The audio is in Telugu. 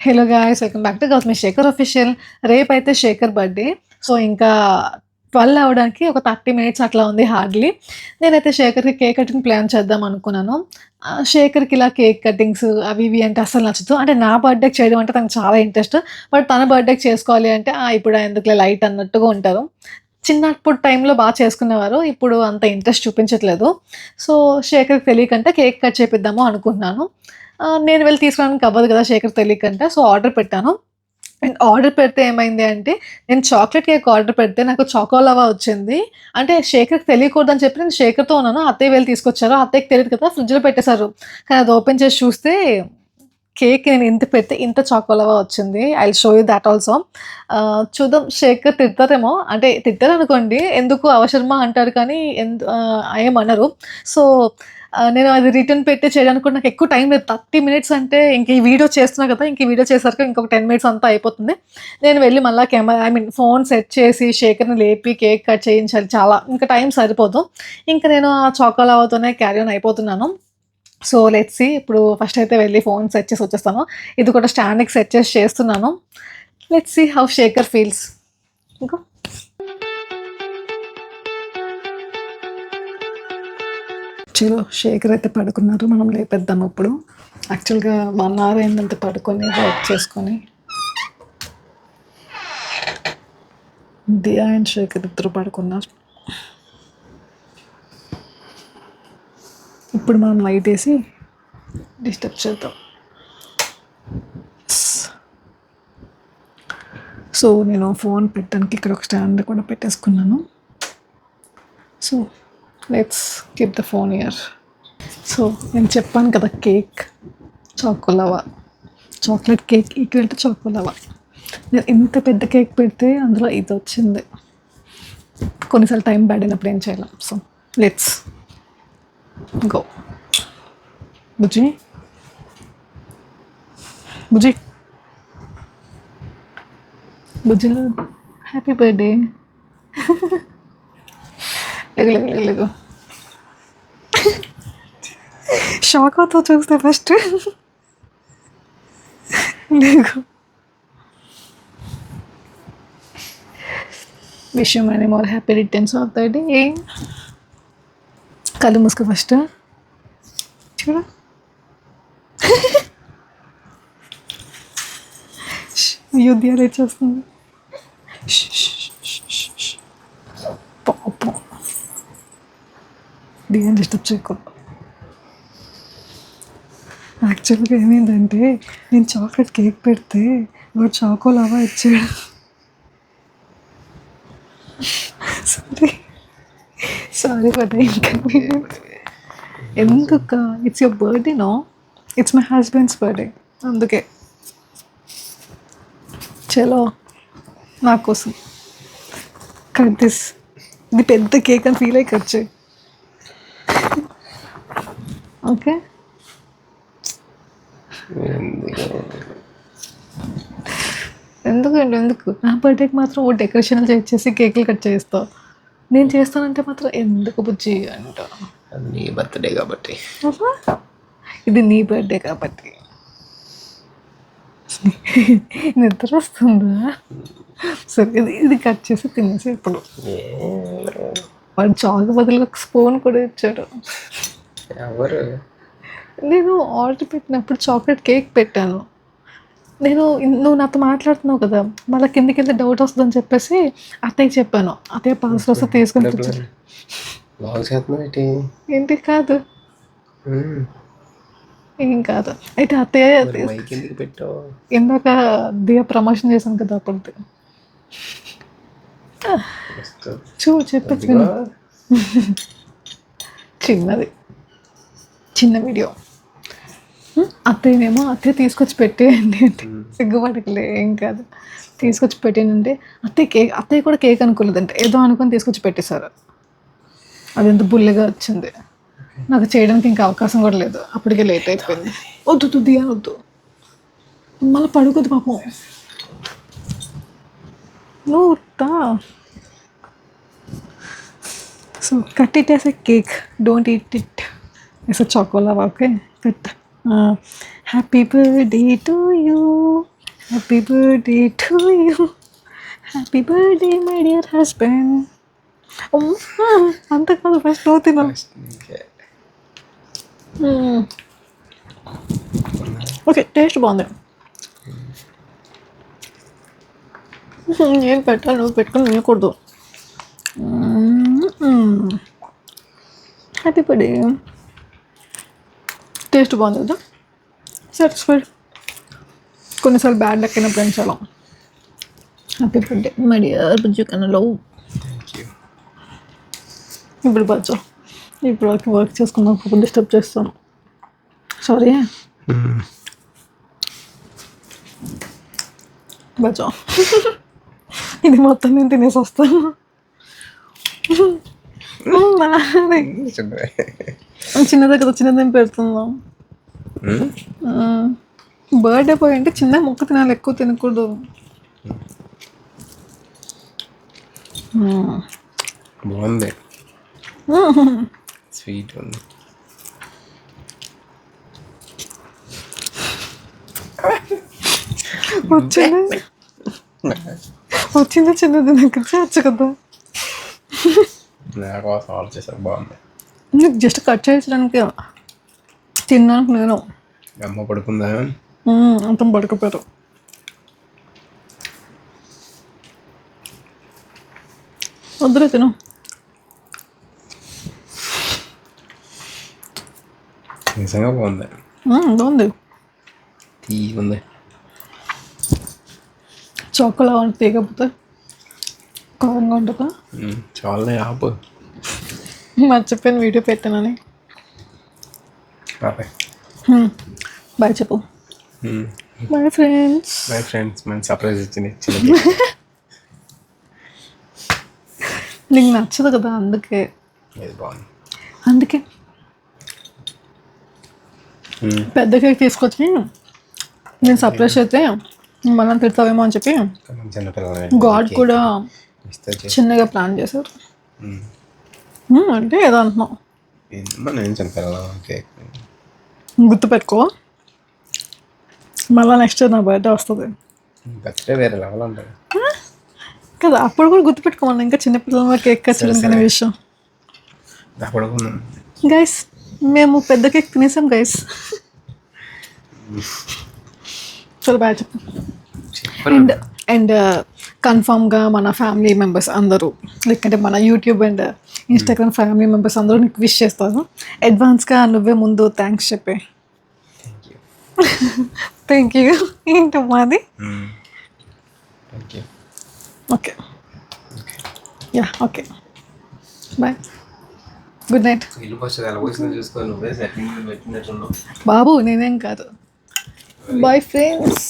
Hello guys, welcome back to Gautami Shekhar official. రేపైతే శేఖర్ బర్త్‌డే. సో, ఇంకా 12 అవ్వడానికి ఒక 30 మినిట్స్ అట్లా ఉంది హార్డ్‌లీ. నేనైతే శేఖర్‌కి కేక్ కటింగ్ ప్లాన్ చేద్దాం అనుకున్నాను. శేఖర్‌కి ఇలా కేక్ కటింగ్స్ అవి ఇవి అంటే అస్సలు నచ్చదు. అంటే నా బర్త్‌డేకి చేయడం అంటే తనకు చాలా ఇంట్రెస్ట్. బట్ తన బర్త్‌డేకి చేసుకోవాలి అంటే ఇప్పుడు ఎందుకులే లైట్ అన్నట్టుగా ఉంటారు. చిన్నప్పుడు టైంలో చేసుకునేవారు. ఇప్పుడు అంత ఇంట్రెస్ట్ చూపించట్లేదు. సో, శేఖర్‌కి తెలియకంటే కేక్ కట్ చేపిద్దాము అనుకుంటున్నాను. నేను వెళ్లి తీసుకురావడానికి అవ్వదు కదా! శేఖర్ తెలియకంటే. సో, ఆర్డర్ పెట్టాను. అండ్ ఆర్డర్ పెడితే ఏమైంది అంటే, నేను చాక్లేట్ కేక్ ఆర్డర్ పెడితే నాకు చాకోలావా వచ్చింది. అంటే శేఖర్‌కి తెలియకూడదని చెప్పి నేను శేఖర్‌తో ఉన్నాను. అత్తయ్య వెళ్లి తీసుకొచ్చారు. అత్తయ్యకి తెలీదు కదా! ఫ్రిడ్జ్‌లో పెట్టేశారు. కానీ అది ఓపెన్ చేసి చూస్తే కేక్ నేను ఇంత పెడితే ఇంత చాకోలావా వచ్చింది. I will show you thought also. చూద్దాం, శేఖర్ తిడతారేమో. అంటే తిట్టారనుకోండి. ఎందుకు అవసరమా అంటారు కానీ ఏమనరు. సో, నేను అది రిటర్న్ పెట్టి చేయడానికి కూడా నాకు ఎక్కువ టైం లేదు. 30 మినిట్స్ అంటే ఇంక ఈ వీడియో చేస్తున్నా కదా! ఇంక ఈ వీడియో చేసాక ఇంకొక 10 మినిట్స్ అంతా అయిపోతుంది. నేను వెళ్ళి మళ్ళా ఫోన్ సెట్ చేసి శేఖర్‌ని లేపి కేక్ కట్ చేయించాలి. చాలా ఇంకా టైం సరిపోదు. ఇంక నేను ఆ చాకోలావాతోనే క్యారీ ఆన్ అయిపోతున్నాను. So, let's see. ఇప్పుడు ఫస్ట్ అయితే వెళ్ళి ఫోన్ సెట్ చేసి వచ్చేస్తాను. ఇది కూడా స్టాండ్‌కి సెట్ చేసి చేస్తున్నాను. Let's see how Shekhar feels. ఇంకో చలో, శేఖర్ అయితే పడుకున్నారు. మనం లేపేద్దాం ఇప్పుడు. యాక్చువల్‌గా 1 అవర్ అయిందంటే పడుకొని వర్క్ చేసుకొని. దియా అండ్ శేఖర్ ఇద్దరు పడుకున్నారు. ఇప్పుడు మనం లైట్ వేసి డిస్టర్బ్ చేద్దాం. సో, నేను ఫోన్ పెట్టడానికి ఇక్కడ ఒక స్టాండ్ కూడా పెట్టేసుకున్నాను. So, let's keep the phone here. So, నేను చెప్పాను కదా, cake choco lava, chocolate cake equal to choco lava. నేను ఇంత పెద్ద కేక్ పెడితే అందులో ఇది వచ్చింది. కొన్నిసార్లు టైం బ్యాడ్ అయినప్పుడు ఏం చేయలేం. So, let's go. బుజ్జి బుజ్జి బుజ్జి, హ్యాపీ బర్త్డే. లేగు. షాక్ అవుతావు చూస్తే ఫస్ట్. లేగు. Wish you many more happy returns of the day. కళ్ళు మూసుకో ఫస్ట్. చూడ, యుద్ధ చేస్తుంది. పాపం దీని డిస్టర్బ్ చేయకూడదు. యాక్చువల్గా ఏమైందంటే, నేను చాక్లెట్ కేక్ పెడితే వాడు చాకోలావా ఇచ్చాడు. Sorry for the inconvenience. ఎందుక? It's your birthday no, it's my husband's birthday, అందుకే. చలో, నా కోసం కట్ దిస్. ఇది పెద్ద కేక్ అని ఫీల్ అయ్యి కట్ చేయి. ఓకే, ఎందుకు నా బర్త్డేకి మాత్రం ఓ డెకరేషన్ చేసి కేకులు కట్ చేస్తావు. నేను చేస్తానంటే మాత్రం ఎందుకు బుజ్జి అంట. నీ బర్త్డే కాబట్టి. ఇది నీ బర్త్డే కాబట్టి. నిద్ర వస్తుందా? సరే, ఇది కట్ చేసి తినేసి. ఇప్పుడు వాడు చాకు బదులు ఒక స్పూన్ కూడా ఇచ్చాడు. ఎవరు? నేను ఆర్డర్ పెట్టినప్పుడు చాక్లెట్ కేక్ పెట్టాను. నువ్వు నాతో మాట్లాడుతున్నావు కదా, మళ్ళీ కిందికి వెళ్తే డౌట్ వస్తుందని చెప్పేసి అత్తయ్య చెప్పాను. అత్తయ్య పార్సల్ వస్తే తీసుకొని వచ్చారు. ఏంటి? కాదు, ఏం కాదు. అయితే అత్తయ్య ఇందాక దియ ప్రమోషన్ చేశాను కదా, అప్పుడు చెప్పచ్చు. చిన్న వీడియో. అత్తయ్య తీసుకొచ్చి పెట్టేయండి అంటే సిగ్గుపడకలే, ఏం కాదు. తీసుకొచ్చి పెట్టేయండి. అత్తయ్య కూడా కేక్ అనుకోలేదంటే, ఏదో అనుకొని తీసుకొచ్చి పెట్టేశారు. అది ఎంత బుల్లిగా వచ్చింది. నాకు చేయడానికి ఇంకా అవకాశం కూడా లేదు, అప్పటికే లేట్ అయిపోయింది. వద్దు దియా, వద్దు, మళ్ళీ పడుకోద్దు పాపం. నువ్వు తా. So, cut it as a cake, don't eat it as a choco lava. Okay, cut. Happy birthday to you. Happy birthday to you, happy birthday my dear husband. అంత కాదు, ఫస్ట్ నువ్వు తిను. ఓకే, టేస్ట్ బాగుంది. నేను పెట్టాలి, నువ్వు పెట్టుకుని తినకూడదు. Happy birthday. టేస్ట్ బాగుంది కదా, సాటిస్ఫైడ్. కొన్నిసార్లు బ్యాడ్ లెక్క అయినప్పుడు ఏం చాలా. హ్యాపీ బర్త్డే మై డియర్ బుజ్జు కన్నలో. ఇప్పుడు బజ్జో, ఇప్పుడు వర్క్ చేసుకున్నాను, డిస్టర్బ్ చేస్తాను, సారీ. బజ్జో, ఇది మొత్తం నేను తినేసి వస్తాను. చిన్నదే కదా, చిన్నదేం పెడుతుందాం. బర్త్డే పోయి అంటే చిన్న ముక్క తినాలి, ఎక్కువ తినకూడదు. బాగుంది, స్వీట్ ఉంది. వచ్చింది చిన్నది, నాకు చేయొచ్చు కదా. నాకు సాల్వ్ చేశారు, బాగుంది. నీకు జస్ట్ కట్ చేయించడానికి, తినడానికి నేను. అమ్మ పడుకుందా? అంత పడుకోపోయారు. వద్దులే, తిను. నిజంగా బాగుంది, బాగుంది. తీగుంది. చాకోలా ఉంటుంది, తీయకపోతే కారంగా ఉంటుందా? చాలా ఆపు. మర్చిపోయిన వీడియో పెట్టానని. బాయ్ చెప్పు. Bye friends. Bye friends. మన సర్ప్రైజ్ ఇచ్చింది. నీకు నచ్చదు కదా, అందుకే. బాగుంది, అందుకే పెద్ద కేక్ తీసుకొచ్చి నేను సర్ప్రైజ్ అయితే మనం తిడతావేమో అని చెప్పి గాడ్ కూడా చిన్నగా ప్లాన్ చేశారు. అంటే ఏదో అంటున్నావు, గుర్తుపెట్టుకో. మళ్ళీ నెక్స్ట్ నా బర్త్డే వస్తుంది కదా, అప్పుడు కూడా గుర్తుపెట్టుకోమన్నా. ఇంకా చిన్నపిల్లల కేక్ కచ్చడం అనే విషయం. గైస్, మేము పెద్ద కేక్ తినేసాం గైస్. చలో బాయ్ చెప్పు. అండ్ కన్ఫామ్గా మన ఫ్యామిలీ మెంబర్స్ అందరూ, లేకంటే మన YouTube and Instagram family members అందరూ నీకు విష్ చేస్తారు. అడ్వాన్స్గా నువ్వే ముందు థ్యాంక్స్ చెప్పే. Thank you. ఏంటమ్మా అది? Okay, ya, okay, bye, good night. బాబు నేనేం కాదు. Bye friends.